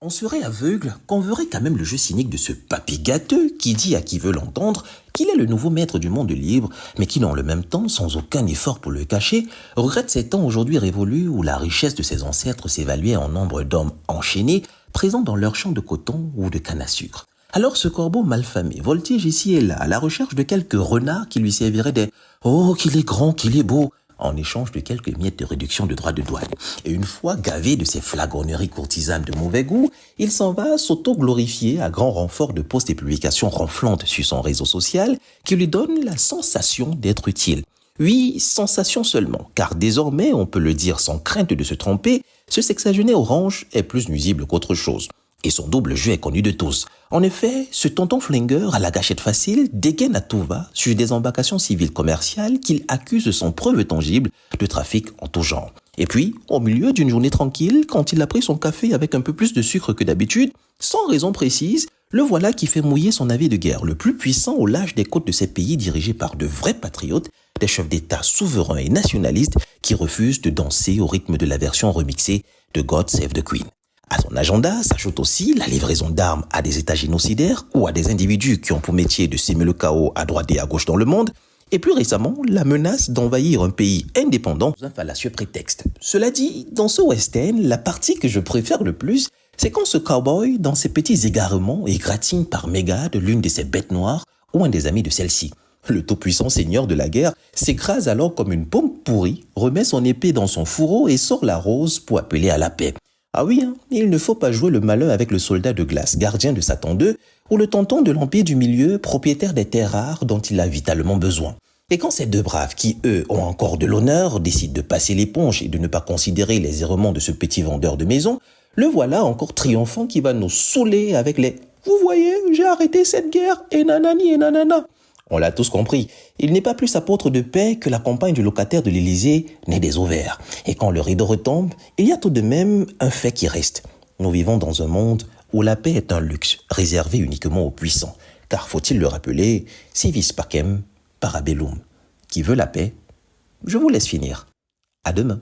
On serait aveugle qu'on verrait quand même le jeu cynique de ce papy gâteux qui dit à qui veut l'entendre qu'il est le nouveau maître du monde libre, mais qui, dans le même temps, sans aucun effort pour le cacher, regrette ces temps aujourd'hui révolus où la richesse de ses ancêtres s'évaluait en nombre d'hommes enchaînés, présents dans leurs champs de coton ou de canne à sucre. Alors ce corbeau malfamé voltige ici et là à la recherche de quelques renards qui lui serviraient des « Oh, qu'il est grand, qu'il est beau !» en échange de quelques miettes de réduction de droits de douane. Et une fois gavé de ces flagorneries courtisanes de mauvais goût, il s'en va s'auto-glorifier à grand renfort de posts et publications ronflantes sur son réseau social qui lui donnent la sensation d'être utile. Oui, sensation seulement, car désormais, on peut le dire sans crainte de se tromper, ce sexagénaire orange est plus nuisible qu'autre chose. Et son double jeu est connu de tous. En effet, ce tonton flingueur à la gâchette facile dégaine à tout va sur des embarcations civiles commerciales qu'il accuse sans preuve tangible de trafic en tout genre. Et puis, au milieu d'une journée tranquille, quand il a pris son café avec un peu plus de sucre que d'habitude, sans raison précise, le voilà qui fait mouiller son navire de guerre le plus puissant au large des côtes de ces pays dirigés par de vrais patriotes, des chefs d'État souverains et nationalistes qui refusent de danser au rythme de la version remixée de God Save the Queen. À son agenda s'ajoute aussi la livraison d'armes à des États génocidaires ou à des individus qui ont pour métier de s'aimer le chaos à droite et à gauche dans le monde, et plus récemment, la menace d'envahir un pays indépendant sous un fallacieux prétexte. Cela dit, dans ce western, la partie que je préfère le plus, c'est quand ce cowboy, dans ses petits égarements, égratigne par mégarde l'une de ses bêtes noires ou un des amis de celle-ci. Le tout-puissant seigneur de la guerre s'écrase alors comme une pomme pourrie, remet son épée dans son fourreau et sort la rose pour appeler à la paix. Ah oui, il ne faut pas jouer le malin avec le soldat de glace, gardien de Satan II, ou le tonton de l'Empire du Milieu, propriétaire des terres rares dont il a vitalement besoin. Et quand ces deux braves, qui eux ont encore de l'honneur, décident de passer l'éponge et de ne pas considérer les errements de ce petit vendeur de maison, le voilà encore triomphant qui va nous saouler avec les « Vous voyez, j'ai arrêté cette guerre, et nanani et nanana ». On l'a tous compris, il n'est pas plus apôtre de paix que la compagne du locataire de l'Élysée n'est des ovaires. Et quand le rideau retombe, il y a tout de même un fait qui reste. Nous vivons dans un monde où la paix est un luxe réservé uniquement aux puissants. Car faut-il le rappeler, si vis pacem, parabellum. Qui veut la paix? Je vous laisse finir. À demain.